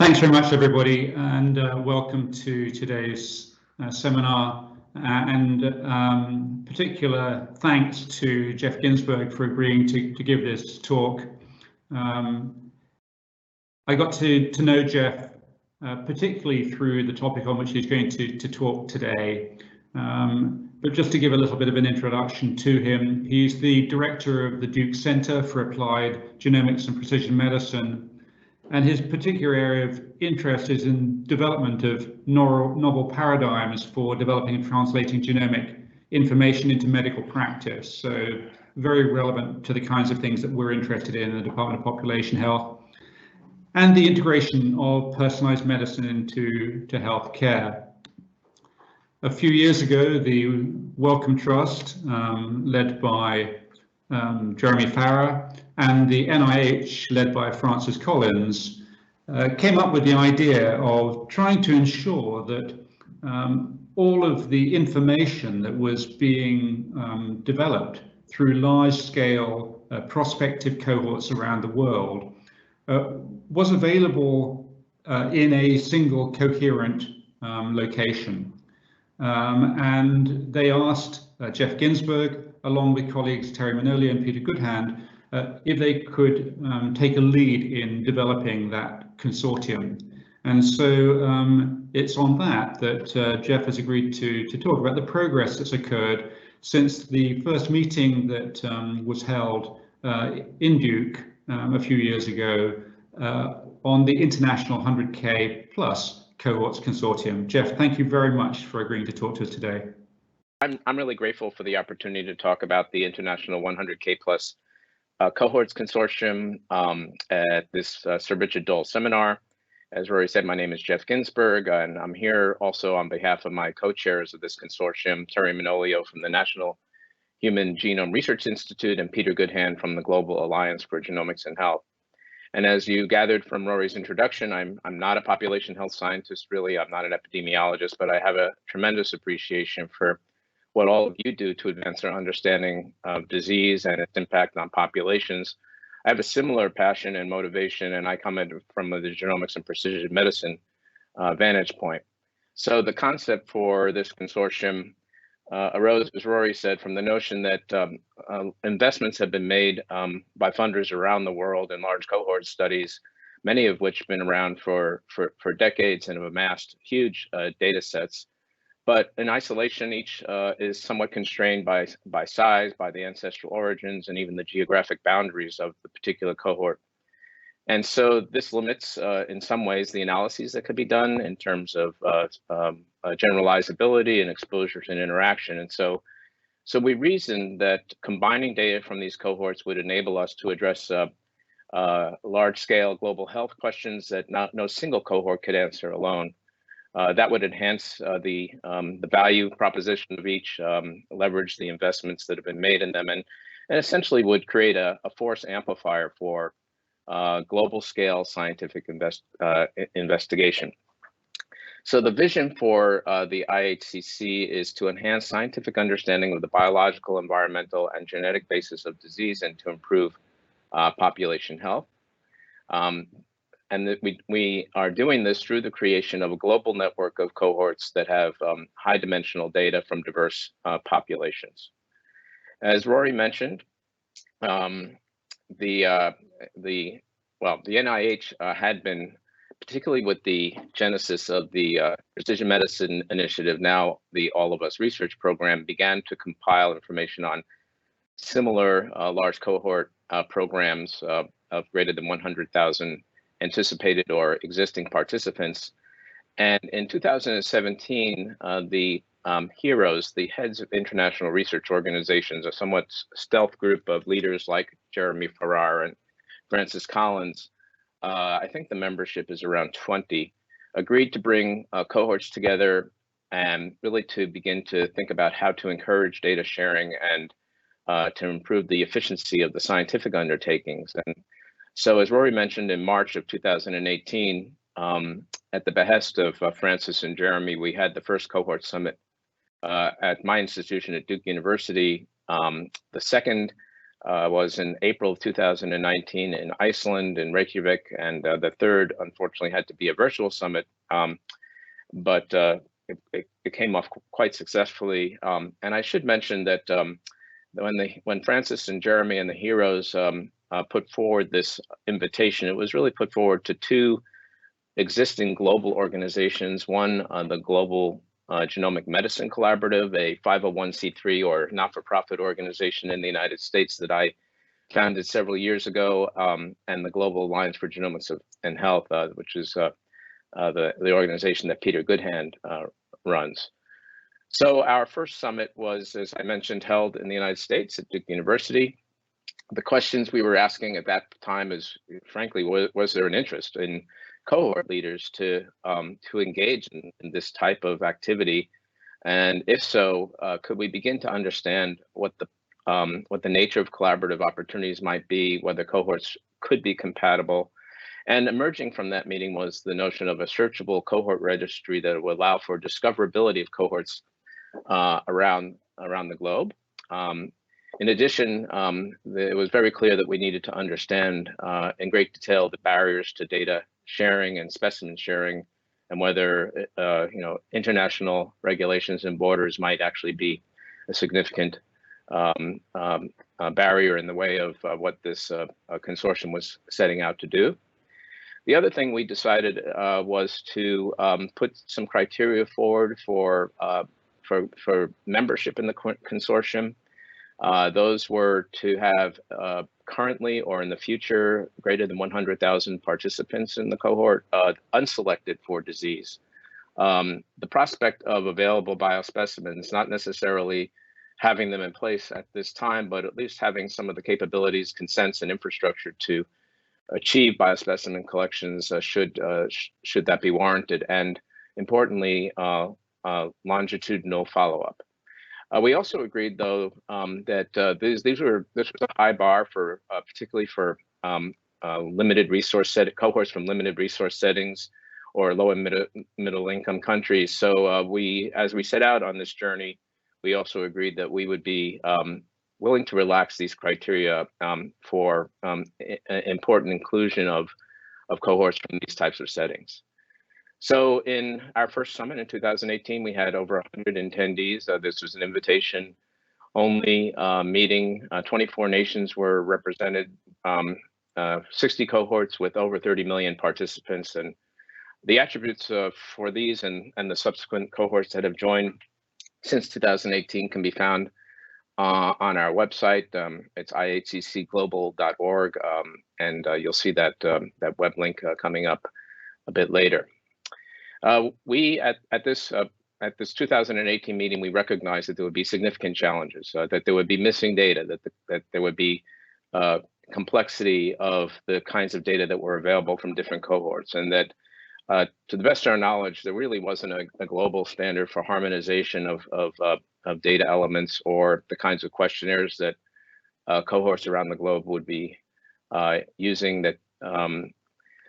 Thanks very much, everybody, and welcome to today's seminar. Particular thanks to Geoff Ginsburg for agreeing to give this talk. I got to know Geoff particularly through the topic on which he's going to talk today. But just to give a little bit of an introduction to him, he's the director of the Duke Center for Applied Genomics and Precision Medicine. And his particular area of interest is in development of novel paradigms for developing and translating genomic information into medical practice. So very relevant to the kinds of things that we're interested in the Department of Population Health and the integration of personalized medicine into healthcare. A few years ago, the Wellcome Trust, led by Jeremy Farrar, and the NIH, led by Francis Collins, came up with the idea of trying to ensure that all of the information that was being developed through large-scale prospective cohorts around the world was available in a single coherent location. And they asked Geoff Ginsburg, along with colleagues Terry Manolio and Peter Goodhand, if they could take a lead in developing that consortium. And so it's on that Geoff has agreed to talk about the progress that's occurred since the first meeting that was held in Duke a few years ago on the International 100K Plus Cohorts Consortium. Geoff, thank you very much for agreeing to talk to us today. I'm really grateful for the opportunity to talk about the International 100K Plus Cohorts Consortium at this Sir Richard Dole seminar. As Rory said, my name is Geoff Ginsburg, and I'm here also on behalf of my co-chairs of this consortium, Terry Manolio from the National Human Genome Research Institute and Peter Goodhand from the Global Alliance for Genomics and Health. And as you gathered from Rory's introduction, I'm not a population health scientist, really. I'm not an epidemiologist, but I have a tremendous appreciation for what all of you do to advance our understanding of disease and its impact on populations. I have a similar passion and motivation, and I come in from the genomics and precision medicine vantage point. So the concept for this consortium arose, as Rory said, from the notion that investments have been made by funders around the world in large cohort studies, many of which have been around for decades and have amassed huge data sets. But in isolation, each is somewhat constrained by size, by the ancestral origins, and even the geographic boundaries of the particular cohort. And so this limits, in some ways, the analyses that could be done in terms of generalizability and exposures and interaction. And so we reasoned that combining data from these cohorts would enable us to address large-scale global health questions that no single cohort could answer alone. That would enhance the value proposition of each, leverage the investments that have been made in them, and essentially would create a force amplifier for global scale scientific investigation. So the vision for the Ihcc is to enhance scientific understanding of the biological, environmental, and genetic basis of disease and to improve population health. And that we are doing this through the creation of a global network of cohorts that have high dimensional data from diverse populations. As Rory mentioned, the NIH had been, particularly with the genesis of the Precision Medicine Initiative, now the All of Us research program, began to compile information on similar large cohort programs of greater than 100,000 anticipated or existing participants. And in 2017, the HEROES, the heads of international research organizations, a somewhat stealth group of leaders like Jeremy Farrar and Francis Collins, I think the membership is around 20, agreed to bring cohorts together and really to begin to think about how to encourage data sharing and to improve the efficiency of the scientific undertakings. And so as Rory mentioned, in March of 2018, at the behest of Francis and Jeremy, we had the first cohort summit at my institution at Duke University. The second was in April of 2019 in Iceland, in Reykjavik, and the third, unfortunately, had to be a virtual summit, but it came off quite successfully. And I should mention that when Francis and Jeremy and the heroes put forward this invitation, it was really put forward to two existing global organizations. One, the Global Genomic Medicine Collaborative, a 501c3 or not-for-profit organization in the United States that I founded several years ago, and the Global Alliance for Genomics and Health, which is the organization that Peter Goodhand runs. So our first summit was, as I mentioned, held in the United States at Duke University. The questions we were asking at that time is, frankly, was there an interest in cohort leaders to engage in this type of activity? And if so, could we begin to understand what the nature of collaborative opportunities might be, whether cohorts could be compatible? And emerging from that meeting was the notion of a searchable cohort registry that would allow for discoverability of cohorts around the globe. In addition, it was very clear that we needed to understand in great detail the barriers to data sharing and specimen sharing, and whether international regulations and borders might actually be a significant barrier in the way of what this consortium was setting out to do. The other thing we decided was to put some criteria forward for membership in the consortium. Those were to have currently or in the future greater than 100,000 participants in the cohort, unselected for disease. The prospect of available biospecimens, not necessarily having them in place at this time, but at least having some of the capabilities, consents, and infrastructure to achieve biospecimen collections should that be warranted, and importantly, longitudinal follow-up. We also agreed, though, that this was a high bar for particularly for limited resource cohorts from limited resource settings or low and middle income countries. So as we set out on this journey, we also agreed that we would be willing to relax these criteria for important inclusion of cohorts from these types of settings. So in our first summit in 2018, we had over 100 attendees. This was an invitation only meeting. 24 nations were represented, 60 cohorts with over 30 million participants. And the attributes for these and the subsequent cohorts that have joined since 2018 can be found on our website. It's ihccglobal.org, and you'll see that web link coming up a bit later. We at this 2018 meeting, we recognized that there would be significant challenges, that there would be missing data, that there would be complexity of the kinds of data that were available from different cohorts, and that to the best of our knowledge, there really wasn't a global standard for harmonization of data elements or the kinds of questionnaires that cohorts around the globe would be using,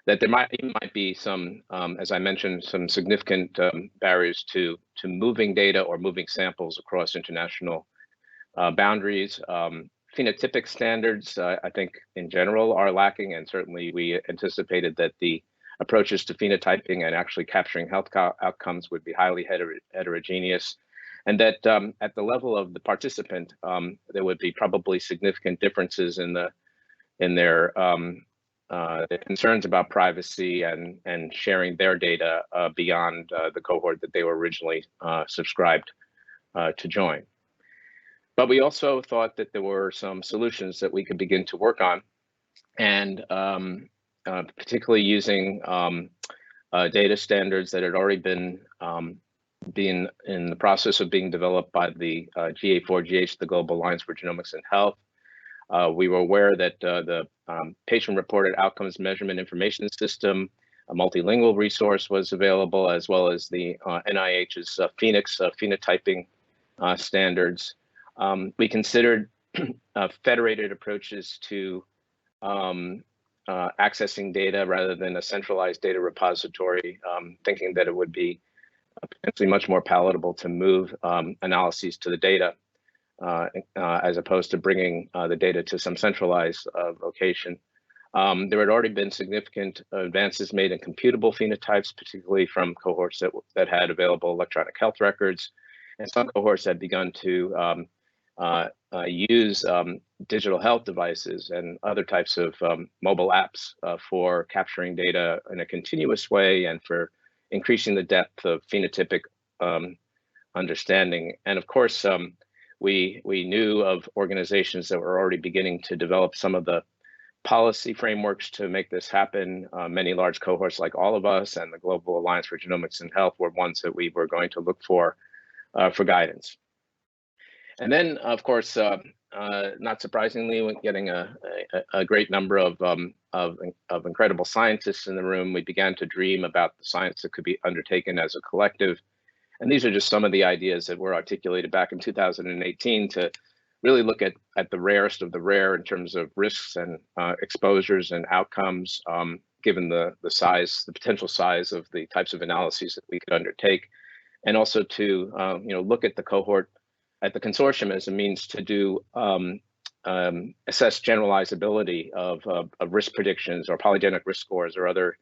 that there might be some, as I mentioned, some significant barriers to moving data or moving samples across international boundaries. Phenotypic standards, I think, in general, are lacking, and certainly we anticipated that the approaches to phenotyping and actually capturing health outcomes would be highly heterogeneous, and that at the level of the participant, there would be probably significant differences in their concerns about privacy and sharing their data beyond the cohort that they were originally subscribed to join. But we also thought that there were some solutions that we could begin to work on, and particularly using data standards that had already been in the process of being developed by the GA4GH, the Global Alliance for Genomics and Health. We were aware that the patient-reported outcomes measurement information system, a multilingual resource, was available, as well as the NIH's Phoenix phenotyping standards. We considered federated approaches to accessing data rather than a centralized data repository, thinking that it would be potentially much more palatable to move analyses to the data. as opposed to bringing the data to some centralized location. There had already been significant advances made in computable phenotypes, particularly from cohorts that had available electronic health records, and some cohorts had begun to use digital health devices and other types of mobile apps for capturing data in a continuous way and for increasing the depth of phenotypic understanding. And of course, we knew of organizations that were already beginning to develop some of the policy frameworks to make this happen. Many large cohorts like All of Us and the Global Alliance for Genomics and Health were ones that we were going to look for guidance. And then, of course, not surprisingly, when getting a great number of incredible scientists in the room, we began to dream about the science that could be undertaken as a collective. And these are just some of the ideas that were articulated back in 2018 to really look at the rarest of the rare in terms of risks and exposures and outcomes, given the potential size of the types of analyses that we could undertake, and also to look at the cohort, at the consortium as a means to do assess generalizability of risk predictions or polygenic risk scores or other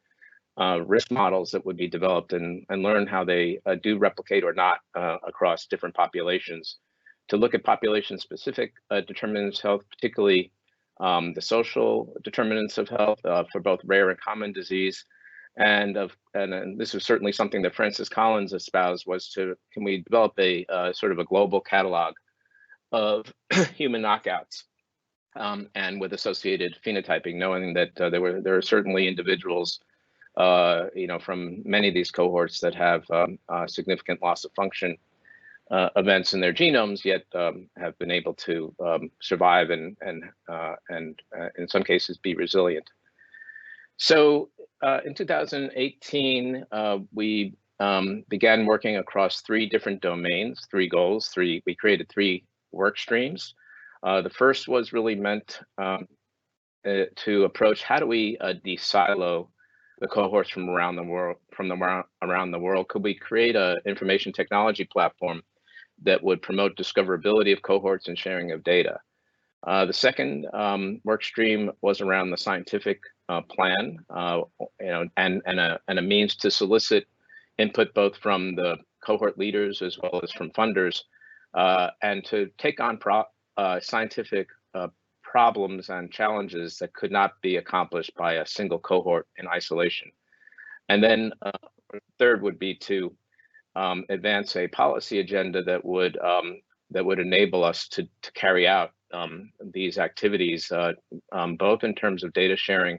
risk models that would be developed and learn how they do replicate or not across different populations. To look at population-specific determinants of health, particularly the social determinants of health for both rare and common disease. And this was certainly something that Francis Collins espoused, was can we develop a sort of a global catalog of human knockouts and with associated phenotyping, knowing that there are certainly individuals from many of these cohorts that have significant loss of function events in their genomes, yet have been able to survive and in some cases be resilient. So in 2018, we began working across 3 different domains, 3 goals. We created 3 work streams. The first was really meant to approach how do we de-silo the cohorts from around the world. Could we create an information technology platform that would promote discoverability of cohorts and sharing of data? The second work stream was around the scientific plan, and a means to solicit input both from the cohort leaders as well as from funders, and to take on scientific problems and challenges that could not be accomplished by a single cohort in isolation. And then third would be to advance a policy agenda that would enable us to carry out these activities, both in terms of data sharing.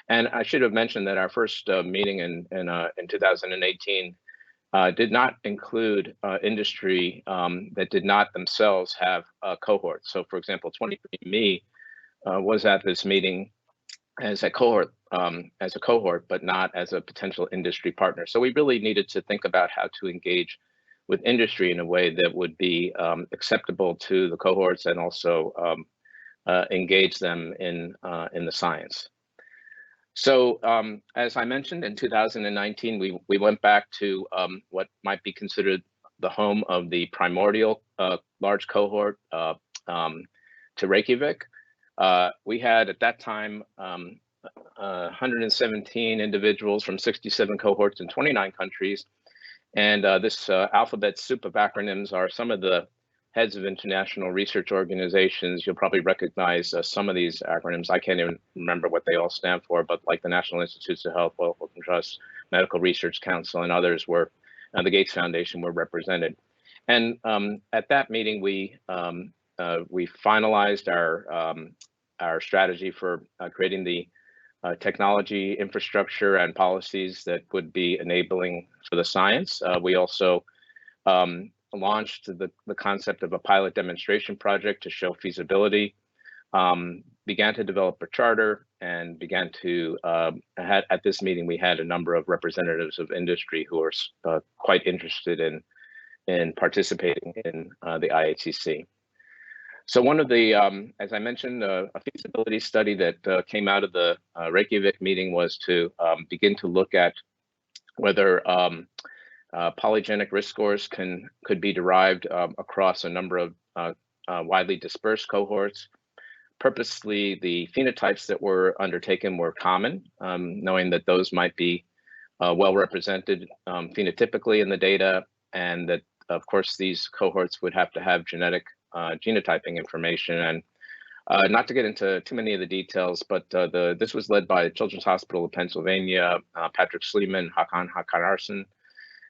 And I should have mentioned that our first meeting in 2018 did not include industry that did not themselves have cohorts. So, for example, 23andMe was at this meeting as a cohort, but not as a potential industry partner. So we really needed to think about how to engage with industry in a way that would be acceptable to the cohorts and also engage them in the science. So as I mentioned, in 2019, we went back to what might be considered the home of the primordial large cohort to Reykjavik. We had at that time 117 individuals from 67 cohorts in 29 countries. And this alphabet soup of acronyms are some of the heads of international research organizations. You'll probably recognize some of these acronyms. I can't even remember what they all stand for, but like the National Institutes of Health, Wellcome Trust, Medical Research Council, and others were, the Gates Foundation were represented. And at that meeting, we finalized our strategy for creating the technology infrastructure and policies that would be enabling for the science. We also launched the concept of a pilot demonstration project to show feasibility, began to develop a charter, and began to, at this meeting, we had a number of representatives of industry who are quite interested in participating in the Ihcc. So one of the, as I mentioned, a feasibility study that came out of the Reykjavik meeting was to begin to look at whether polygenic risk scores could be derived across a number of widely dispersed cohorts. Purposely, the phenotypes that were undertaken were common, knowing that those might be well represented phenotypically in the data, and that, of course, these cohorts would have to have genetic genotyping information. And not to get into too many of the details, but this was led by the Children's Hospital of Pennsylvania, Patrick Sleeman, Hakan Hakararson,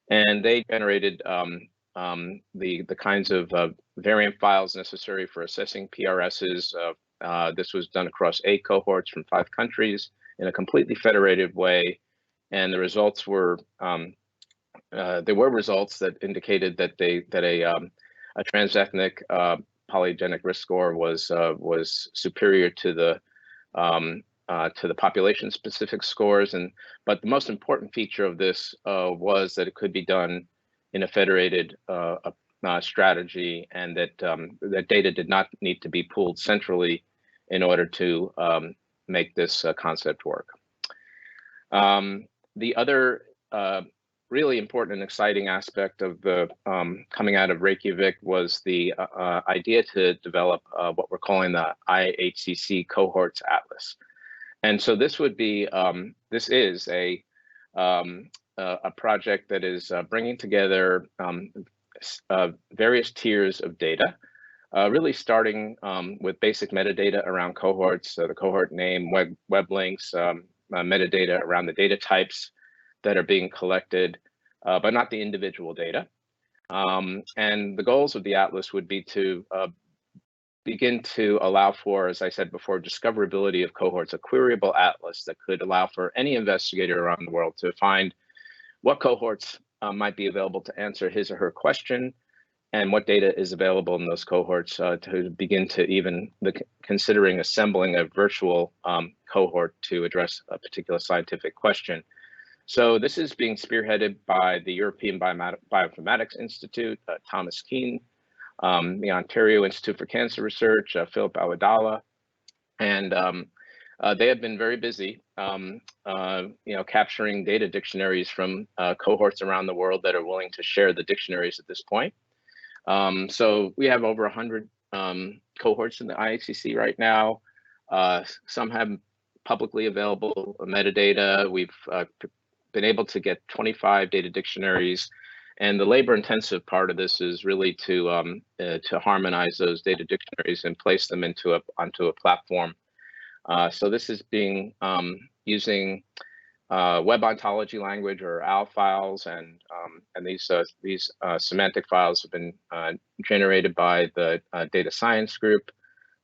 and they generated the kinds of variant files necessary for assessing PRSs. This was done across 8 cohorts from 5 countries in a completely federated way, and the results were there were results that indicated that a transethnic polygenic risk score was superior to the population-specific scores, but the most important feature of this was that it could be done in a federated strategy, and that that data did not need to be pooled centrally in order to make this concept work. The other really important and exciting aspect of the coming out of Reykjavik was the idea to develop what we're calling the Ihcc Cohorts Atlas. And so this would be, this is a project that is bringing together various tiers of data, really starting with basic metadata around cohorts, the cohort name, web links, metadata around the data types that are being collected, but not the individual data. And the goals of the atlas would be to begin to allow for, as I said before, discoverability of cohorts, a queryable atlas that could allow for any investigator around the world to find what cohorts might be available to answer his or her question, and what data is available in those cohorts to begin to even considering assembling a virtual cohort to address a particular scientific question. So this is being spearheaded by the European Bioinformatics Institute, Thomas Keane, the Ontario Institute for Cancer Research, Philip Awadala, and they have been very busy, capturing data dictionaries from cohorts around the world that are willing to share the dictionaries at this point. So we have over 100 cohorts in the Ihcc right now. Some have publicly available metadata. We've been able to get 25 data dictionaries, and the labor-intensive part of this is really to harmonize those data dictionaries and place them onto a platform. So this is being using web ontology language, or OWL files, and these semantic files have been generated by the data science group.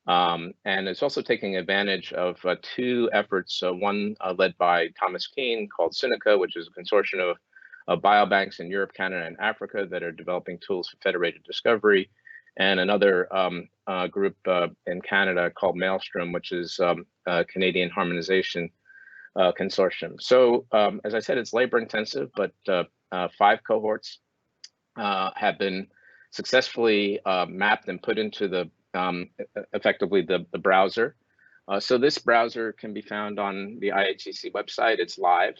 And it's also taking advantage of 2 efforts, one led by Thomas Keane called Synica, which is a consortium of biobanks in Europe, Canada, and Africa that are developing tools for federated discovery, and another group in Canada called Maelstrom, which is a Canadian harmonization consortium. So as I said, it's labor intensive, but 5 cohorts have been successfully mapped and put into the effectively the browser. So this browser can be found on the Ihcc website. It's live.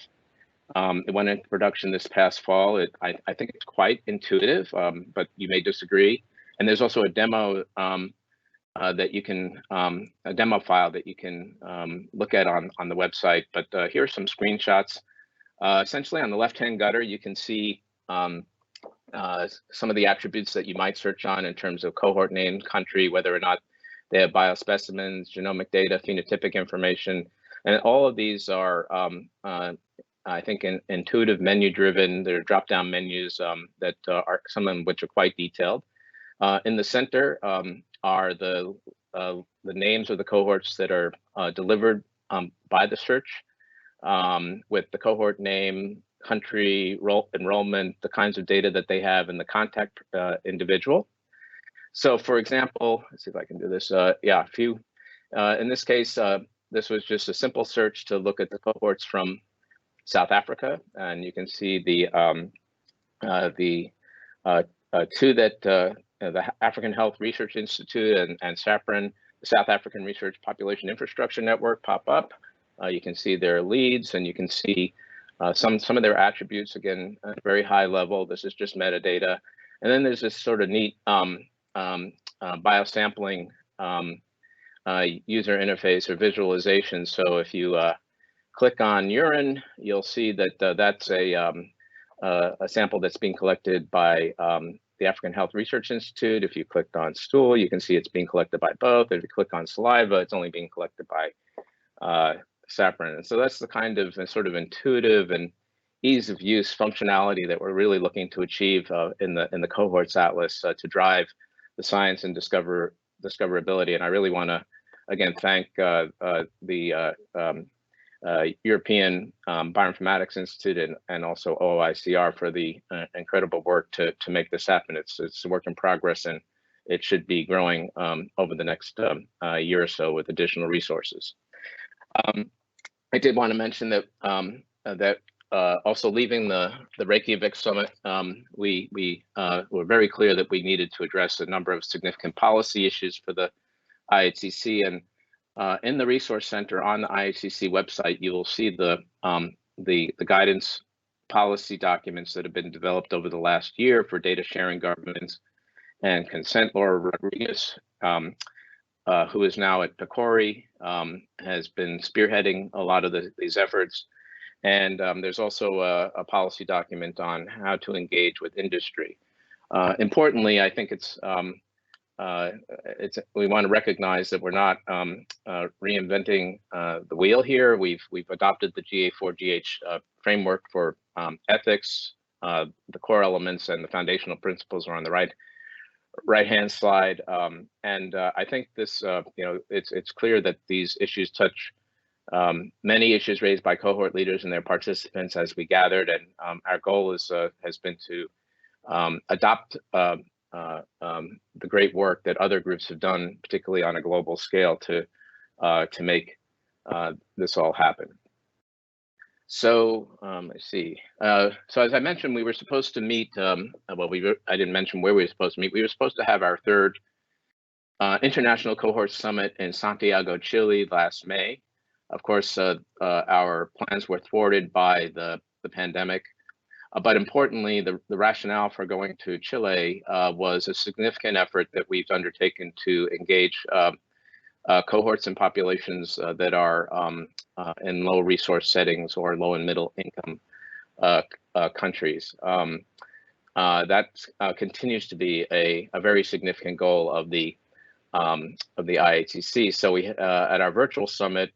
It went into production this past fall. I think it's quite intuitive, but you may disagree. And there's also a demo that you can, a demo file that you can look at on the website. But here are some screenshots. Essentially, on the left-hand gutter, you can see some of the attributes that you might search on in terms of cohort name, country, whether or not they have biospecimens, genomic data, phenotypic information. And all of these are, I think, intuitive menu-driven. They're drop-down menus that are, some of which are quite detailed. In the center are the names of the cohorts that are delivered by the search, with the cohort name, country, enrollment, the kinds of data that they have, and the contact individual. So, for example, let's see if I can do this. In this case, this was just a simple search to look at the cohorts from South Africa, and you can see the 2 that the African Health Research Institute and SAPRIN, the South African Research Population Infrastructure Network, pop up. You can see their leads, and you can see some of their attributes, again, at a very high level. This is just metadata. And then there's this sort of neat biosampling user interface or visualization. So if you click on urine, you'll see that that's a sample that's being collected by the African Health Research Institute. If you clicked on stool, you can see it's being collected by both. If you click on saliva, it's only being collected by saccharin. And so that's the kind of sort of intuitive and ease of use functionality that we're really looking to achieve in the Cohorts Atlas to drive the science and discoverability. And I really want to again thank the European Bioinformatics Institute and also OICR for the incredible work to make this happen. It's a work in progress, and it should be growing over the next year or so with additional resources. I did want to mention that also leaving the Reykjavik summit, we were very clear that we needed to address a number of significant policy issues for the Ihcc, and in the Resource Center on the Ihcc website, you will see the guidance policy documents that have been developed over the last year for data sharing governance and consent. Laura Rodriguez, who is now at PCORI, has been spearheading a lot of these efforts. And there's also a policy document on how to engage with industry. Importantly, I think we want to recognize that we're not reinventing the wheel here. We've adopted the GA4GH framework for ethics. The core elements and the foundational principles are on the right-hand slide. And I think this, it's clear that these issues touch many issues raised by cohort leaders and their participants as we gathered. And our goal has been to adopt the great work that other groups have done, particularly on a global scale, to make this all happen. So let's see. So as I mentioned, we were supposed to meet. I didn't mention where we were supposed to meet. We were supposed to have our third International Cohort Summit in Santiago, Chile last May. Of course, our plans were thwarted by the pandemic. But importantly, the rationale for going to Chile was a significant effort that we've undertaken to engage cohorts and populations that are in low resource settings or low and middle income countries. That continues to be a very significant goal of the Ihcc. So we at our virtual summit,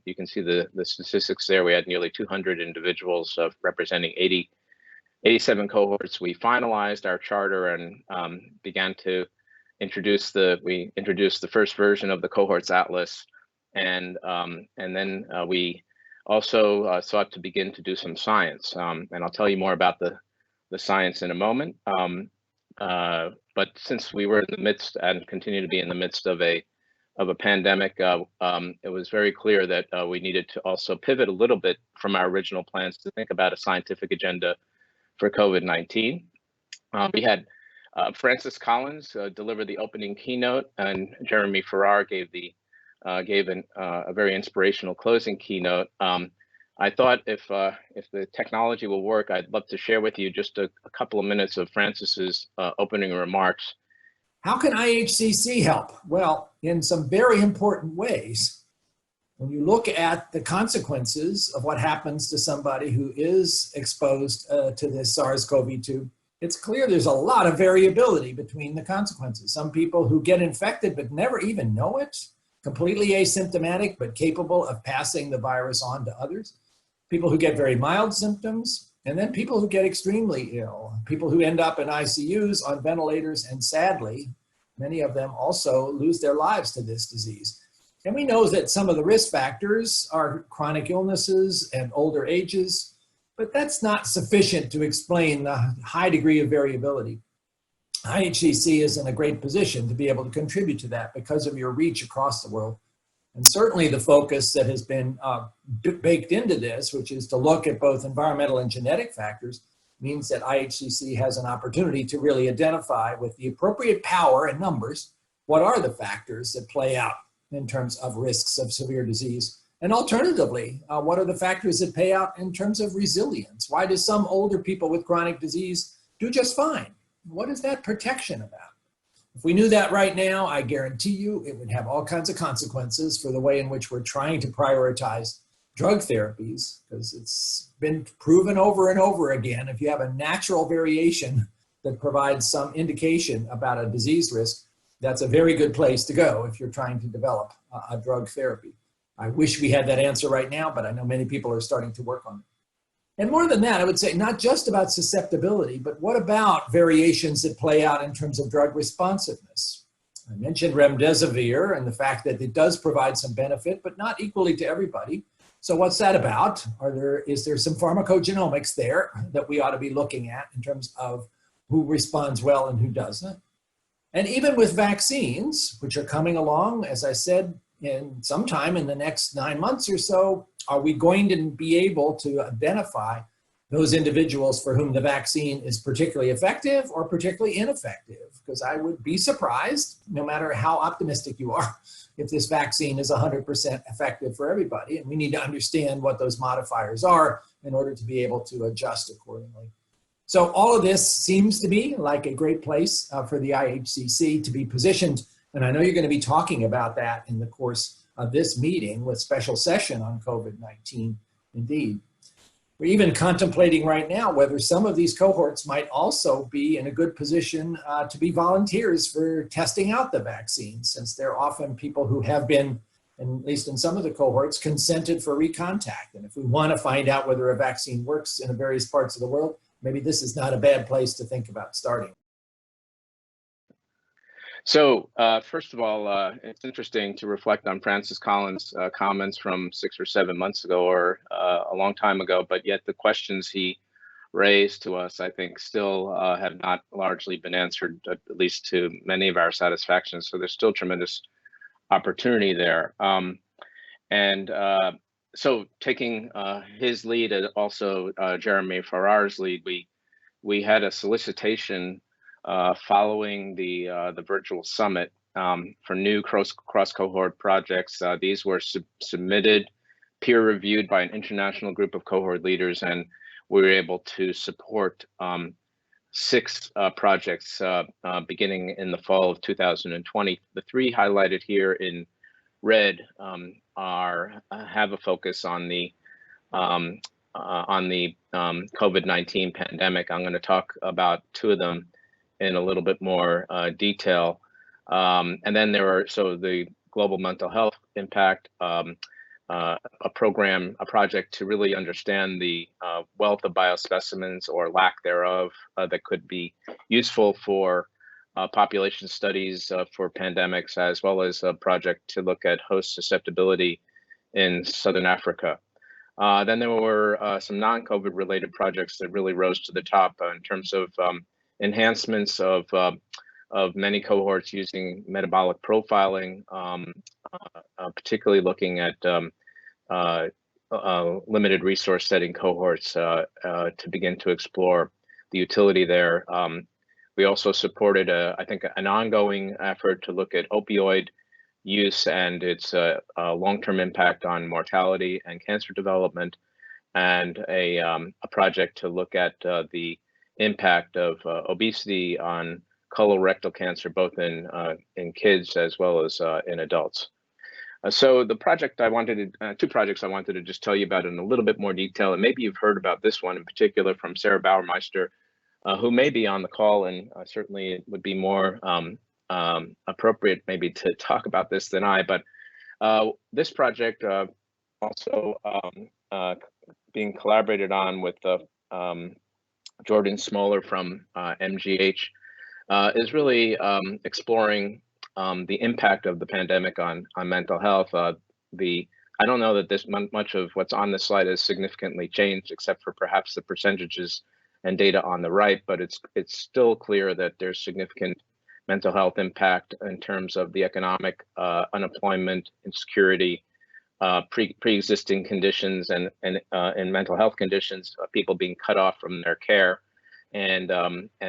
you can see the statistics there. We had nearly 200 individuals representing 87 cohorts. We finalized our charter and began to introduce the first version of the Cohorts Atlas, and then we also sought to begin to do some science. And I'll tell you more about the science in a moment. But since we were in the midst and continue to be in the midst of a pandemic, it was very clear that we needed to also pivot a little bit from our original plans to think about a scientific agenda for COVID-19. We had Francis Collins deliver the opening keynote, and Jeremy Farrar gave a very inspirational closing keynote. I thought if the technology will work, I'd love to share with you just a couple of minutes of Francis's opening remarks. How can IHCC help? Well, in some very important ways. When you look at the consequences of what happens to somebody who is exposed to this SARS-CoV-2, it's clear there's a lot of variability between the consequences. Some people who get infected but never even know it, completely asymptomatic but capable of passing the virus on to others. People who get very mild symptoms, and then people who get extremely ill. People who end up in ICUs on ventilators, and sadly, many of them also lose their lives to this disease. And we know that some of the risk factors are chronic illnesses and older ages, but that's not sufficient to explain the high degree of variability. IHCC is in a great position to be able to contribute to that because of your reach across the world. And certainly the focus that has been baked into this, which is to look at both environmental and genetic factors, means that IHCC has an opportunity to really identify with the appropriate power and numbers, what are the factors that play out in terms of risks of severe disease. And alternatively, what are the factors that pay out in terms of resilience? Why do some older people with chronic disease do just fine? What is that protection about? If we knew that right now, I guarantee you it would have all kinds of consequences for the way in which we're trying to prioritize drug therapies, because it's been proven over and over again, if you have a natural variation that provides some indication about a disease risk, that's a very good place to go if you're trying to develop a drug therapy. I wish we had that answer right now, but I know many people are starting to work on it. And more than that, I would say not just about susceptibility, but what about variations that play out in terms of drug responsiveness? I mentioned remdesivir and the fact that it does provide some benefit, but not equally to everybody. So what's that about? Is there some pharmacogenomics there that we ought to be looking at in terms of who responds well and who doesn't? And even with vaccines, which are coming along, as I said, in sometime in the next 9 months or so, are we going to be able to identify those individuals for whom the vaccine is particularly effective or particularly ineffective? Because I would be surprised, no matter how optimistic you are, if this vaccine is 100% effective for everybody. And we need to understand what those modifiers are in order to be able to adjust accordingly. So all of this seems to be like a great place for the IHCC to be positioned. And I know you're going to be talking about that in the course of this meeting with special session on COVID-19, indeed. We're even contemplating right now whether some of these cohorts might also be in a good position to be volunteers for testing out the vaccine, since they're often people who have been, at least in some of the cohorts, consented for recontact. And if we want to find out whether a vaccine works in various parts of the world, maybe this is not a bad place to think about starting. So first of all, it's interesting to reflect on Francis Collins' comments from 6 or 7 months ago, or a long time ago, but yet the questions he raised to us, I think, still have not largely been answered, at least to many of our satisfaction. So there's still tremendous opportunity there. So taking his lead and also Jeremy Farrar's lead, we had a solicitation following the virtual summit for new cross cohort projects. These were submitted, peer reviewed by an international group of cohort leaders, and we were able to support 6 projects beginning in the fall of 2020. The 3 highlighted here in red have a focus on the COVID-19 pandemic. I'm going to talk about 2 of them in a little bit more detail. And then there are, the global mental health impact, a project to really understand the wealth of biospecimens or lack thereof that could be useful for population studies for pandemics, as well as a project to look at host susceptibility in Southern Africa. Then there were some non-COVID related projects that really rose to the top in terms of enhancements of many cohorts using metabolic profiling, particularly looking at limited resource setting cohorts to begin to explore the utility there. We also supported, I think, an ongoing effort to look at opioid use and its long-term impact on mortality and cancer development, and a project to look at the impact of obesity on colorectal cancer, both in kids as well as in adults. So the project I wanted to, 2 projects I wanted to just tell you about in a little bit more detail, and maybe you've heard about this one in particular from Sarah Bauermeister, who may be on the call, and certainly it would be more appropriate maybe to talk about this than I, but this project also being collaborated on with Jordan Smoller from MGH is really exploring the impact of the pandemic on mental health. I don't know that this much of what's on this slide has significantly changed, except for perhaps the percentages and data on the right, but it's still clear that there's significant mental health impact in terms of the economic unemployment, insecurity, pre-existing conditions, and mental health conditions, people being cut off from their care, and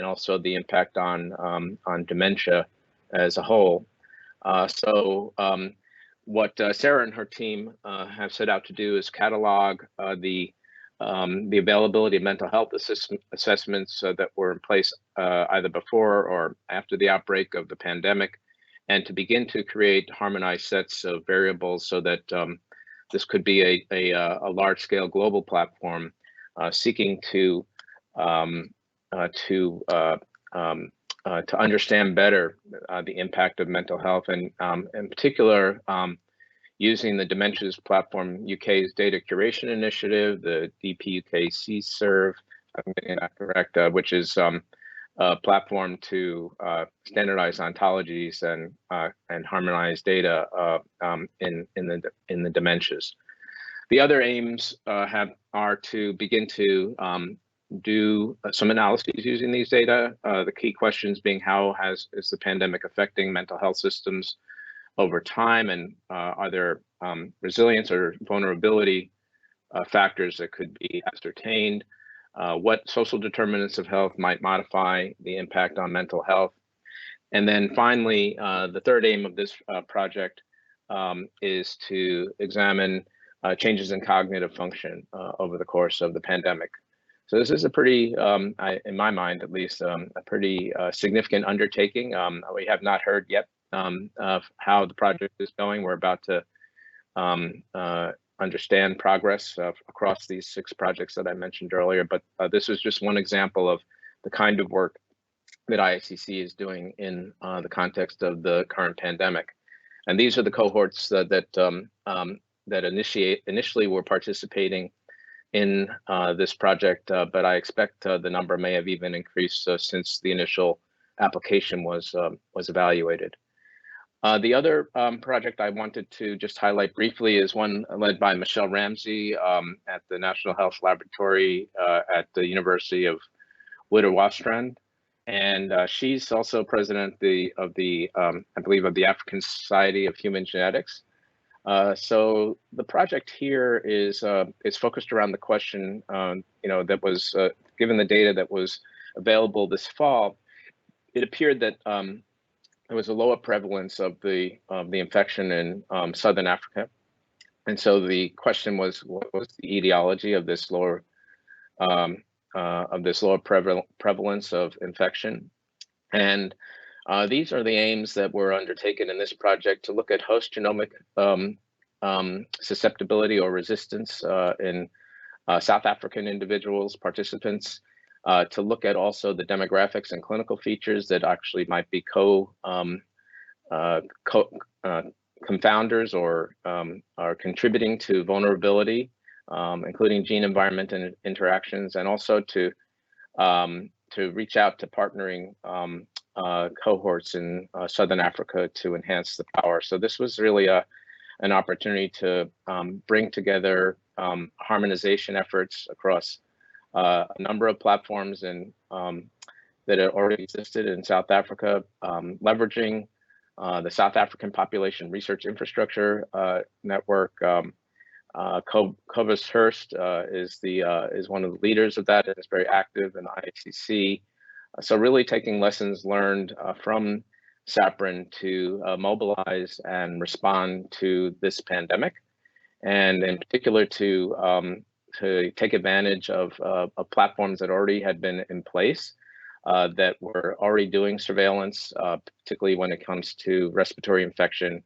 also the impact on dementia as a whole. What Sarah and her team have set out to do is catalog the the availability of mental health assessments that were in place either before or after the outbreak of the pandemic, and to begin to create harmonized sets of variables so that this could be a large-scale global platform seeking to understand better the impact of mental health, and in particular, using the Dementias Platform UK's data curation initiative, the DPUKC serve, I'm getting that correct, which is a platform to standardize ontologies and harmonize data in the dementias. The other aims are to begin to do some analyses using these data. The key questions being how is the pandemic affecting mental health systems over time, and are there resilience or vulnerability factors that could be ascertained? What social determinants of health might modify the impact on mental health? And then finally, the third aim of this project is to examine changes in cognitive function over the course of the pandemic. So this is a pretty, in my mind at least, a pretty significant undertaking. We have not heard yet of how the project is going. We're about to understand progress across these 6 projects that I mentioned earlier, but this is just one example of the kind of work that Ihcc is doing in the context of the current pandemic. And these are the cohorts that initially were participating in this project, but I expect the number may have even increased since the initial application was evaluated. The other project I wanted to just highlight briefly is one led by Michelle Ramsey at the National Health Laboratory at the University of Witwatersrand, and she's also president of the I believe of the African Society of Human Genetics. So the project here is focused around the question, that was given the data that was available this fall. It appeared that there was a lower prevalence of the infection in Southern Africa, and so the question was, what was the etiology of this lower prevalence of infection? And these are the aims that were undertaken in this project to look at host genomic susceptibility or resistance in South African individuals, participants, to look at also the demographics and clinical features that actually might be confounders or are contributing to vulnerability, including gene environment and interactions, and also to reach out to partnering cohorts in Southern Africa to enhance the power. So this was really an opportunity to bring together harmonization efforts across a number of platforms and that already existed in South Africa, leveraging the South African Population Research Infrastructure Network. Cobus Hurst is one of the leaders of that and is very active in Ihcc. So really taking lessons learned from SAPRIN to mobilize and respond to this pandemic, and in particular to take advantage of platforms that already had been in place that were already doing surveillance, particularly when it comes to respiratory infection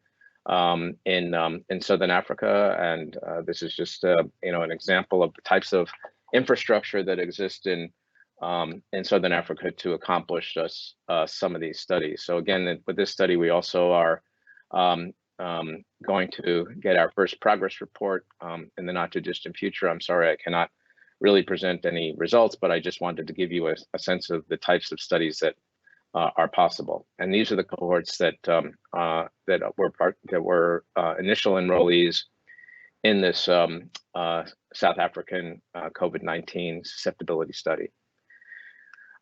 in Southern Africa. And this is just an example of the types of infrastructure that exist in Southern Africa to accomplish some of these studies. So again, with this study, we also are going to get our first progress report in the not too distant future. I'm sorry I cannot really present any results, but I just wanted to give you a sense of the types of studies that are possible. And these are the cohorts that were initial enrollees in this South African COVID-19 susceptibility study.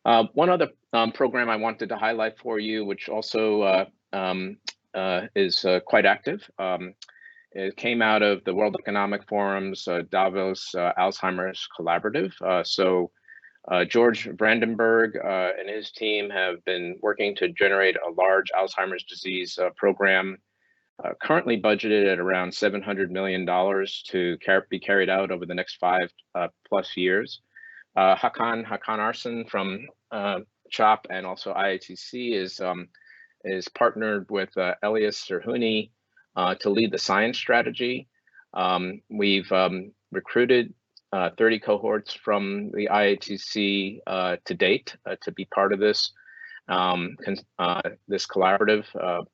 One other program I wanted to highlight for you, which also is quite active. It came out of the World Economic Forum's Davos Alzheimer's Collaborative. So George Brandenburg and his team have been working to generate a large Alzheimer's disease program currently budgeted at around $700 million to be carried out over the next 5+ years. Hakan Arsen from CHOP and also Ihcc is partnered with Elias Serhouni to lead the science strategy. We've recruited 30 cohorts from the Ihcc to date to be part of this this collaborative,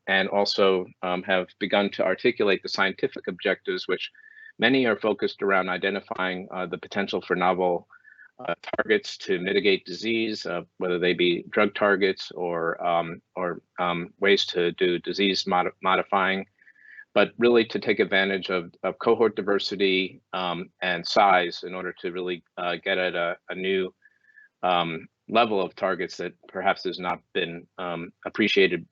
and also have begun to articulate the scientific objectives, which many are focused around identifying the potential for novel targets to mitigate disease, whether they be drug targets or ways to do disease modifying, but really to take advantage of cohort diversity and size in order to really get at a new level of targets that perhaps has not been appreciated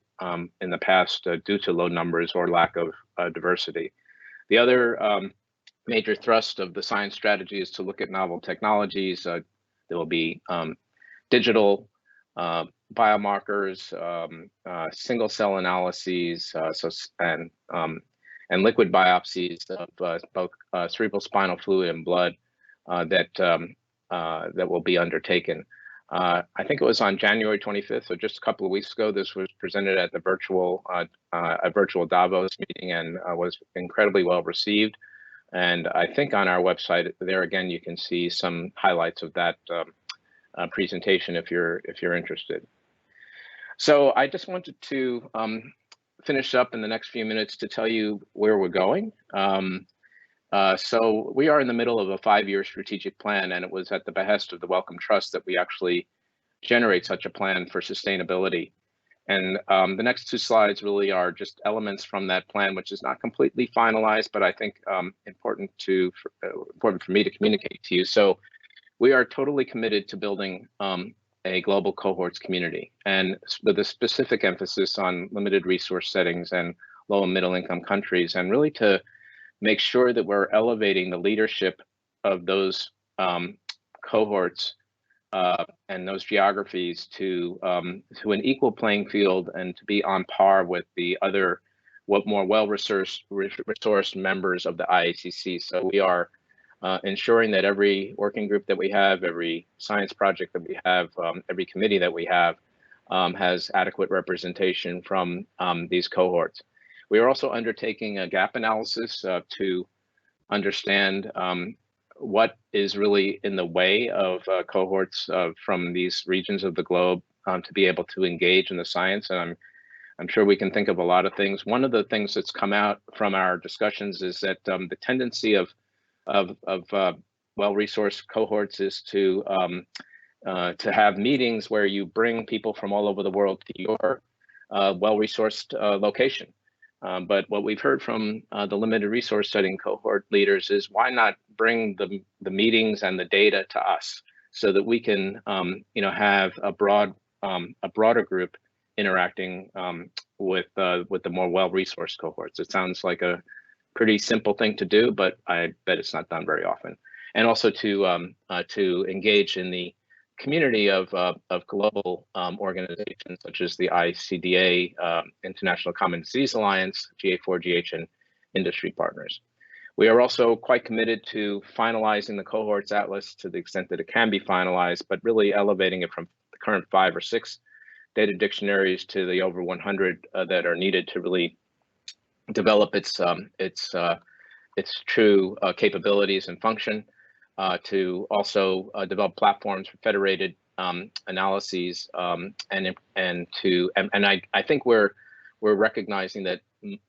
in the past due to low numbers or lack of diversity. The other major thrust of the science strategy is to look at novel technologies. There will be digital biomarkers, single cell analyses, and liquid biopsies of both cerebral spinal fluid and blood that will be undertaken. I think it was on January 25th, so just a couple of weeks ago, this was presented at the virtual Davos meeting and was incredibly well received. And I think on our website there again, you can see some highlights of that presentation if you're interested. So I just wanted to finish up in the next few minutes to tell you where we're going. So we are in the middle of a 5-year strategic plan, and it was at the behest of the Wellcome Trust that we actually generate such a plan for sustainability. And the next 2 slides really are just elements from that plan, which is not completely finalized, but I think important for me to communicate to you. So we are totally committed to building a global cohorts community, and with a specific emphasis on limited resource settings and low and middle income countries, and really to make sure that we're elevating the leadership of those cohorts and those geographies to an equal playing field and to be on par with the other more well-resourced members of the Ihcc. So we are ensuring that every working group that we have, every science project that we have, every committee that we have has adequate representation from these cohorts. We are also undertaking a gap analysis to understand what is really in the way of cohorts from these regions of the globe to be able to engage in the science. And I'm sure we can think of a lot of things. One of the things that's come out from our discussions is that the tendency of well-resourced cohorts is to have meetings where you bring people from all over the world to your well-resourced location. But what we've heard from the limited resource setting cohort leaders is why not bring the meetings and the data to us so that we can have a broader group interacting with the more well-resourced cohorts. It sounds like a pretty simple thing to do, but I bet it's not done very often. And also to engage in the community of global organizations such as the ICDA, International Common Disease Alliance, GA4GH, and industry partners. We are also quite committed to finalizing the cohorts atlas to the extent that it can be finalized, but really elevating it from the current 5 or 6 data dictionaries to the over 100 that are needed to really develop its true capabilities and function. To also develop platforms for federated analyses, and I think we're recognizing that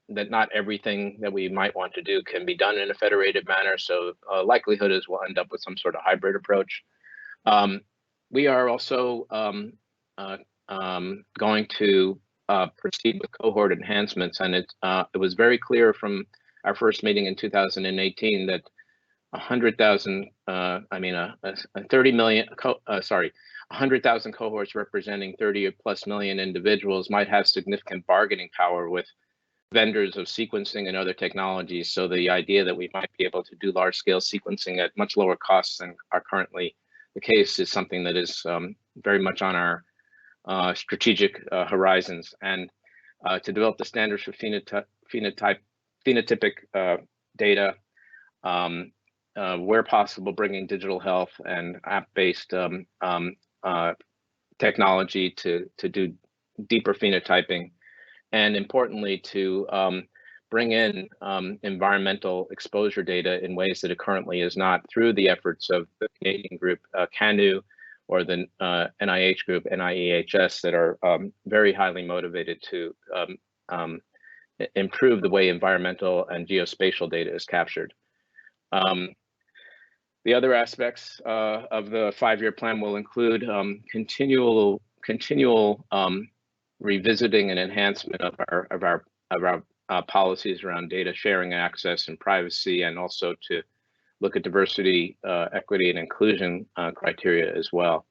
not everything that we might want to do can be done in a federated manner. So likelihood is we'll end up with some sort of hybrid approach. We are also going to proceed with cohort enhancements, and it was very clear from our first meeting in 2018 that 100,000 cohorts representing 30+ million individuals might have significant bargaining power with vendors of sequencing and other technologies. So the idea that we might be able to do large-scale sequencing at much lower costs than are currently the case is something that is very much on our strategic horizons. And to develop the standards for phenotypic data, where possible, bringing digital health and app-based technology to do deeper phenotyping, and importantly to bring in environmental exposure data in ways that it currently is not, through the efforts of the Canadian group CANU, or the NIH group NIEHS, that are very highly motivated to improve the way environmental and geospatial data is captured. The other aspects of the 5-year plan will include continual revisiting and enhancement of our policies around data sharing, access, and privacy, and also to look at diversity, equity, and inclusion criteria as well.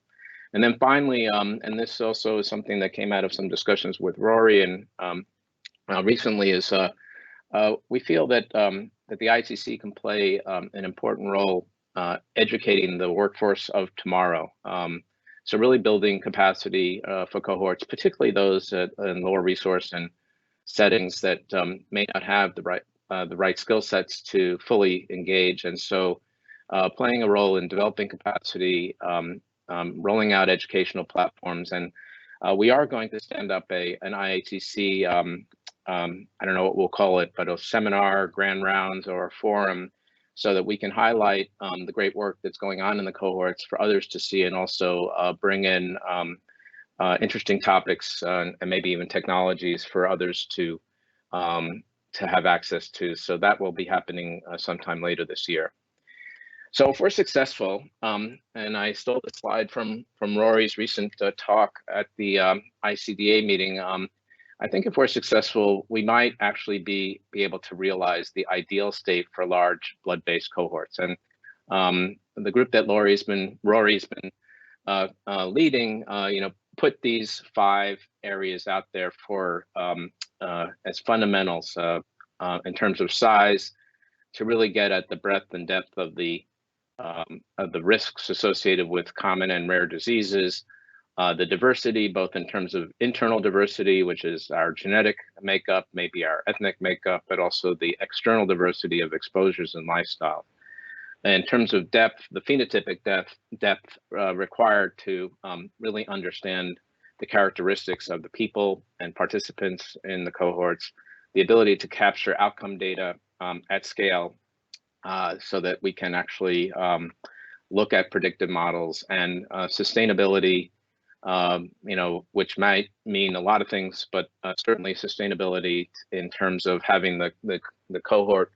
And then finally, and this also is something that came out of some discussions with Rory and recently, is we feel that that the Ihcc can play an important role educating the workforce of tomorrow. So really building capacity for cohorts, particularly those in lower resource and settings that may not have the right skill sets to fully engage. And so playing a role in developing capacity, rolling out educational platforms. And we are going to stand up an Ihcc, I don't know what we'll call it, but a seminar, grand rounds, or a forum, so that we can highlight the great work that's going on in the cohorts for others to see, and also bring in interesting topics and maybe even technologies for others to have access to. So that will be happening sometime later this year. So if we're successful, and I stole the slide from Rory's recent talk at the ICDA meeting, I think if we're successful, we might actually be able to realize the ideal state for large blood-based cohorts. And the group that Rory's been leading, put these 5 areas out there for as fundamentals in terms of size, to really get at the breadth and depth of the risks associated with common and rare diseases. The diversity, both in terms of internal diversity, which is our genetic makeup, maybe our ethnic makeup, but also the external diversity of exposures and lifestyle. And in terms of depth, the phenotypic depth required to really understand the characteristics of the people and participants in the cohorts, the ability to capture outcome data at scale, so that we can actually look at predictive models, and sustainability, which might mean a lot of things, but certainly sustainability in terms of having the cohort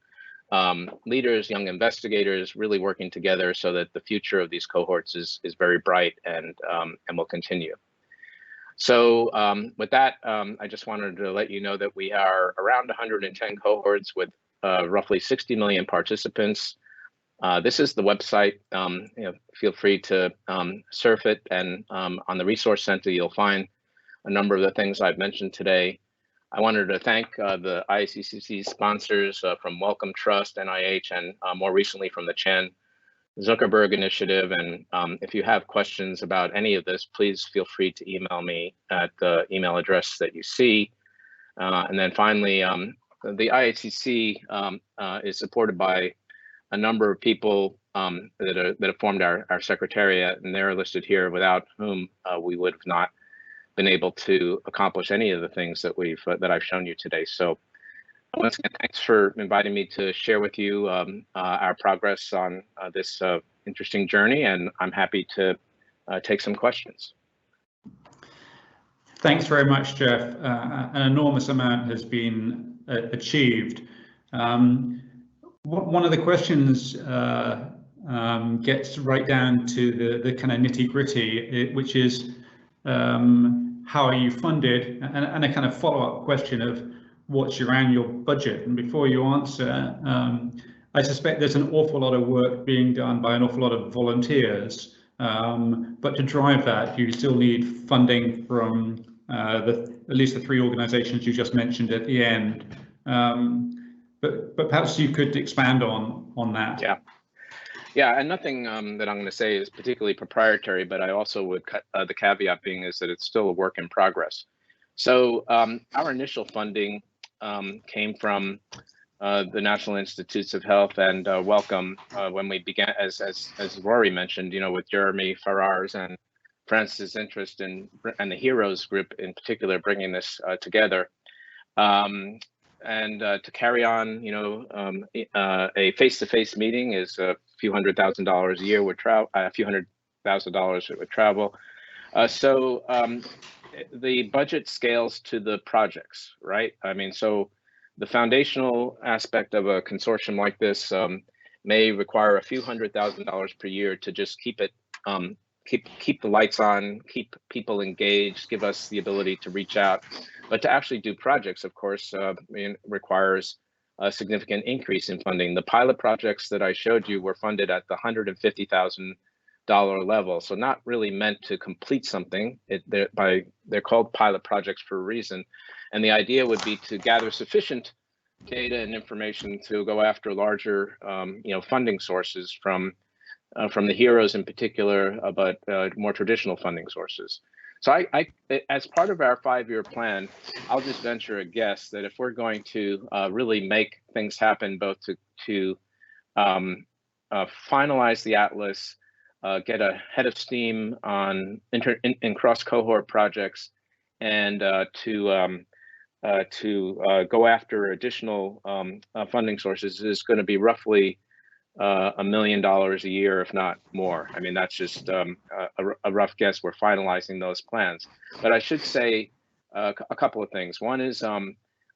leaders, young investigators, really working together so that the future of these cohorts is very bright and will continue. So with that, I just wanted to let you know that we are around 110 cohorts with roughly 60 million participants. This is the website. Feel free to surf it, and on the Resource Center, you'll find a number of the things I've mentioned today. I wanted to thank the ICCC sponsors from Wellcome Trust, NIH, and more recently from the Chan Zuckerberg Initiative. And if you have questions about any of this, please feel free to email me at the email address that you see. And then finally, the IHCC is supported by a number of people that have formed our secretariat, and they're listed here, without whom we would have not been able to accomplish any of the things that I've shown you today. So once again, thanks for inviting me to share with you our progress on this interesting journey, and I'm happy to take some questions. Thanks very much, Geoff. An enormous amount has been achieved. One of the questions gets right down to the kind of nitty-gritty, which is how are you funded, and a kind of follow-up question of what's your annual budget. And before you answer, I suspect there's an awful lot of work being done by an awful lot of volunteers, but to drive that, you still need funding from at least the 3 organizations you just mentioned at the end. But perhaps you could expand on that. Yeah, and nothing that I'm going to say is particularly proprietary, but I also would cut the caveat being is that it's still a work in progress. So our initial funding came from the National Institutes of Health, and welcome when we began, as Rory mentioned, with Jeremy Farrar's and Francis' interest in, and the HEROES group in particular, bringing this together. And to carry on, a face-to-face meeting is a few $100,000 a year with travel, a few $100,000 with travel. So the budget scales to the projects, right? I mean, so the foundational aspect of a consortium like this may require a few $100,000 per year to just keep it, keep the lights on, keep people engaged, give us the ability to reach out. But to actually do projects, of course, requires a significant increase in funding. The pilot projects that I showed you were funded at the $150,000 level, so not really meant to complete something. They're called pilot projects for a reason, and the idea would be to gather sufficient data and information to go after larger, funding sources from the HEROES in particular, but more traditional funding sources. So I as part of our 5-year plan, I'll just venture a guess that if we're going to really make things happen, both to finalize the atlas, get a head of steam on in cross cohort projects, and to go after additional funding sources is going to be roughly $1 million a year, if not more. I mean, that's just a rough guess. We're finalizing those plans. But I should say a couple of things. One is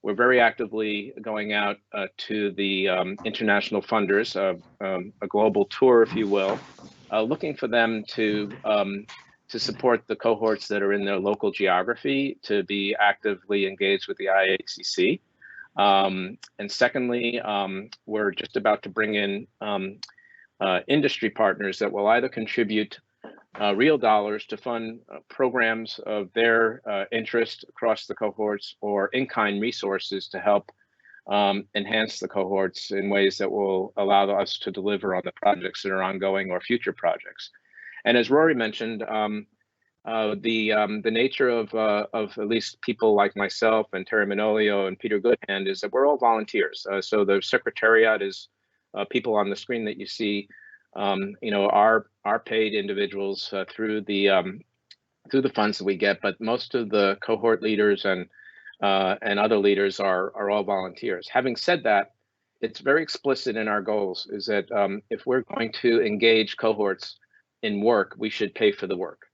we're very actively going out to the international funders, a global tour, if you will, looking for them to support the cohorts that are in their local geography, to be actively engaged with the Ihcc. And secondly, we're just about to bring in industry partners that will either contribute real dollars to fund programs of their interest across the cohorts, or in-kind resources to help enhance the cohorts in ways that will allow us to deliver on the projects that are ongoing or future projects. And as Rory mentioned, the nature of at least people like myself and Terry Manolio and Peter Goodhand is that we're all volunteers. So the secretariat is people on the screen that you see, are paid individuals through the funds that we get, but most of the cohort leaders and other leaders are all volunteers. Having said that, it's very explicit in our goals is that if we're going to engage cohorts in work, we should pay for the work.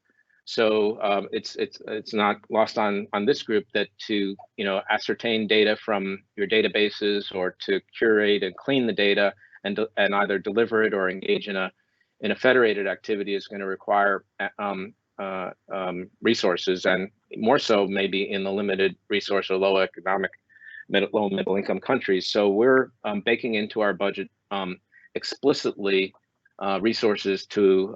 So it's not lost on this group that to ascertain data from your databases, or to curate and clean the data and either deliver it or engage in a federated activity is going to require resources, and more so maybe in the limited resource or low middle income countries. So we're baking into our budget explicitly resources to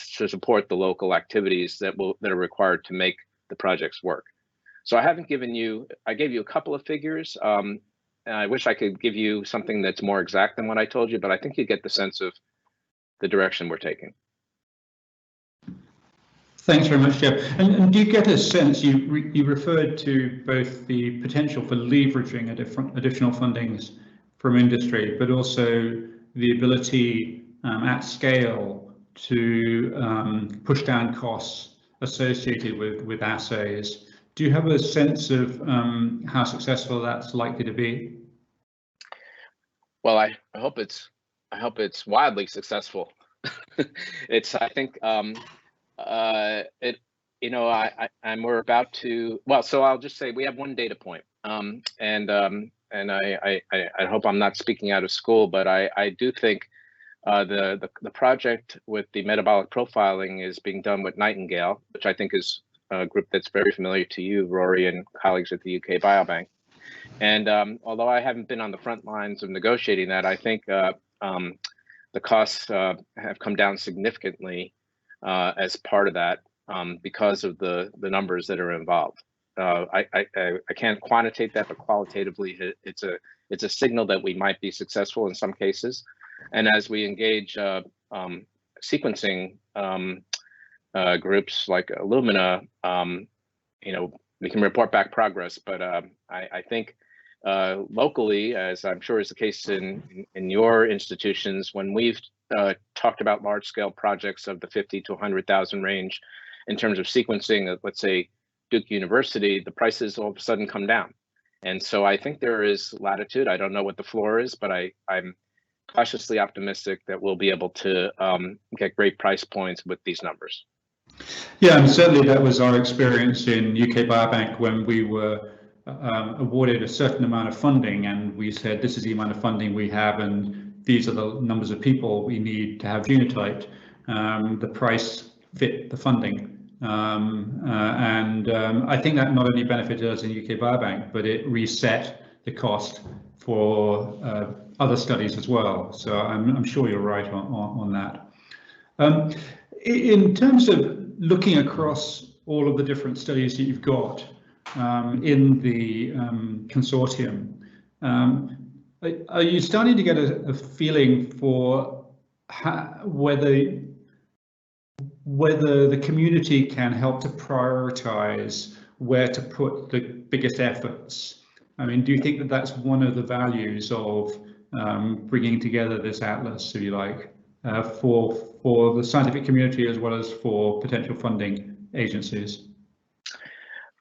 support the local activities that are required to make the projects work. So I gave you a couple of figures. And I wish I could give you something that's more exact than what I told you, but I think you get the sense of the direction we're taking. Thanks very much, Geoff. And do you get a sense, you referred to both the potential for leveraging additional fundings from industry, but also the ability at scale to push down costs associated with assays. Do you have a sense of how successful that's likely to be? Well, I hope it's wildly successful. I think we're about to. Well, so I'll just say we have one data point, and I hope I'm not speaking out of school, but I do think the project with the metabolic profiling is being done with Nightingale, which I think is a group that's very familiar to you, Rory, and colleagues at the UK Biobank. And although I haven't been on the front lines of negotiating that, I think the costs have come down significantly as part of that because of the numbers that are involved. I can't quantitate that, but qualitatively, it's a signal that we might be successful in some cases. And as we engage sequencing groups like Illumina, we can report back progress. But I think locally, as I'm sure is the case in your institutions, when we've talked about large-scale projects of the 50 to 100,000 range in terms of sequencing of, let's say, Duke University, the prices all of a sudden come down. And so I think there is latitude. I don't know what the floor is, but I'm cautiously optimistic that we'll be able to get great price points with these numbers. Yeah, and certainly that was our experience in UK Biobank when we were awarded a certain amount of funding, and we said this is the amount of funding we have and these are the numbers of people we need to have genotyped. The price fit the funding. I think that not only benefited us in UK Biobank, but it reset the cost for other studies as well. So I'm sure you're right on that. In terms of looking across all of the different studies that you've got in the consortium, are you starting to get a feeling for whether the community can help to prioritize where to put the biggest efforts? I mean, do you think that that's one of the values of bringing together this atlas, if you like, for the scientific community as well as for potential funding agencies?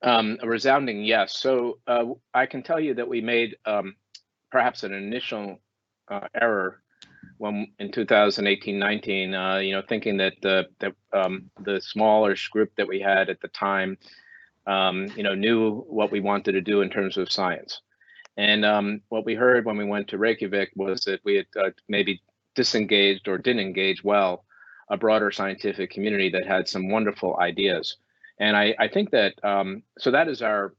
A resounding yes. So I can tell you that we made perhaps an initial error when in 2018-19, thinking that the smallish group that we had at the time, knew what we wanted to do in terms of science. And what we heard when we went to Reykjavik was that we had maybe disengaged or didn't engage well a broader scientific community that had some wonderful ideas. And I think that so that is our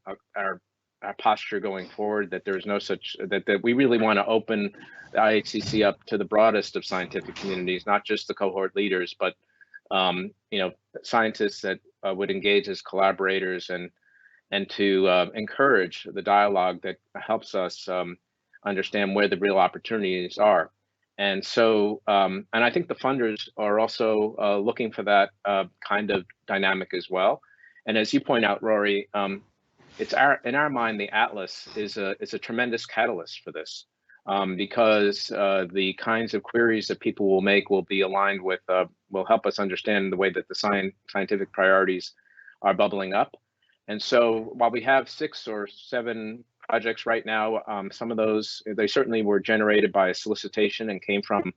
posture going forward, that there's no such that we really want to open the IHCC up to the broadest of scientific communities, not just the cohort leaders, but scientists that would engage as collaborators and to encourage the dialogue that helps us understand where the real opportunities are. And so, and I think the funders are also looking for that kind of dynamic as well. And as you point out, Rory, in our mind, the Atlas is a tremendous catalyst for this, because the kinds of queries that people will make will be aligned with, will help us understand the way that the scientific priorities are bubbling up. And so while we have 6 or 7 projects right now, some of those, they certainly were generated by a solicitation and came from,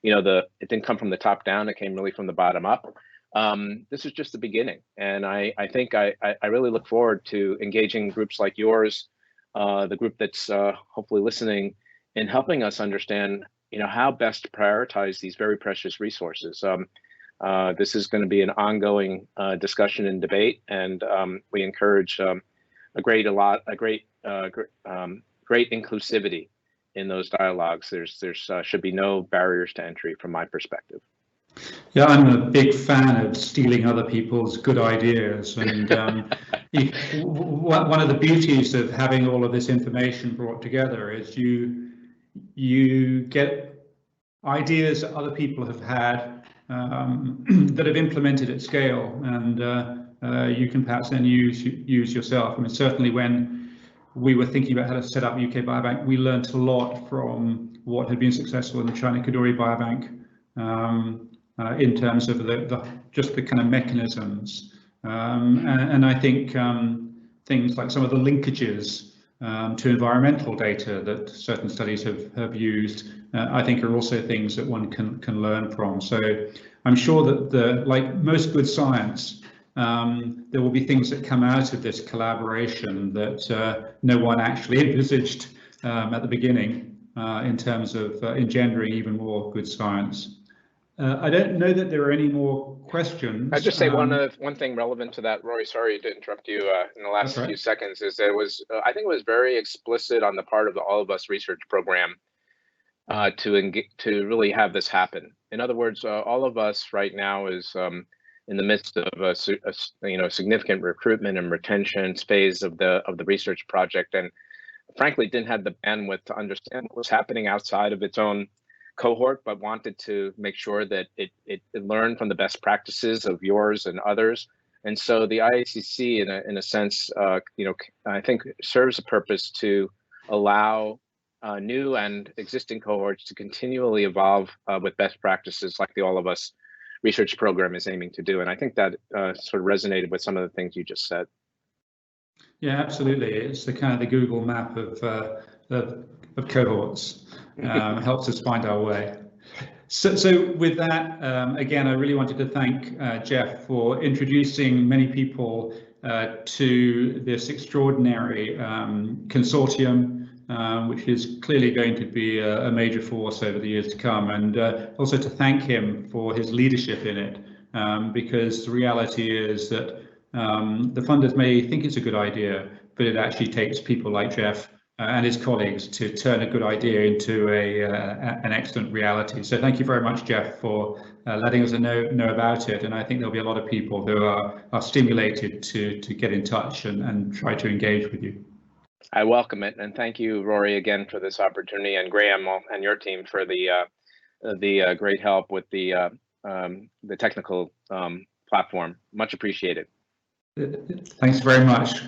it didn't come from the top down, it came really from the bottom up. This is just the beginning. And I think I really look forward to engaging groups like yours, the group that's hopefully listening, in helping us understand, how best to prioritize these very precious resources. This is going to be an ongoing discussion and debate, and we encourage great inclusivity in those dialogues. There's should be no barriers to entry from my perspective. Yeah, I'm a big fan of stealing other people's good ideas, and one of the beauties of having all of this information brought together is you get ideas that other people have had that have implemented at scale, and you can perhaps then use yourself. I mean, certainly when we were thinking about how to set up UK Biobank, we learned a lot from what had been successful in the China Kadoorie Biobank. In terms of just the kind of mechanisms, and I think things like some of the linkages to environmental data that certain studies have used, I think are also things that one can learn from. So I'm sure that like most good science, there will be things that come out of this collaboration that no one actually envisaged at the beginning in terms of engendering even more good science. I don't know that there are any more questions. I'd just say one thing relevant to that, Rory, sorry to interrupt you in the last few seconds, is that it was, I think it was very explicit on the part of the All of Us research program to really have this happen. In other words, All of Us right now is in the midst of a significant recruitment and retention phase of the research project, and frankly didn't have the bandwidth to understand what was happening outside of its own cohort, but wanted to make sure that it learned from the best practices of yours and others. And so the IHCC, in a sense, I think serves a purpose to allow new and existing cohorts to continually evolve with best practices like the All of Us research program is aiming to do. And I think that sort of resonated with some of the things you just said. Yeah, absolutely. It's the kind of the Google map of cohorts. Helps us find our way. So with that, again, I really wanted to thank Geoff for introducing many people to this extraordinary consortium, which is clearly going to be a major force over the years to come, and also to thank him for his leadership in it, because the reality is that the funders may think it's a good idea, but it actually takes people like Geoff and his colleagues to turn a good idea into an excellent reality. So thank you very much, Geoff, for letting us know about it. And I think there'll be a lot of people who are stimulated to get in touch and try to engage with you. I welcome it, and thank you, Rory, again for this opportunity, and Graham and your team for the great help with the technical platform. Much appreciated. Thanks very much.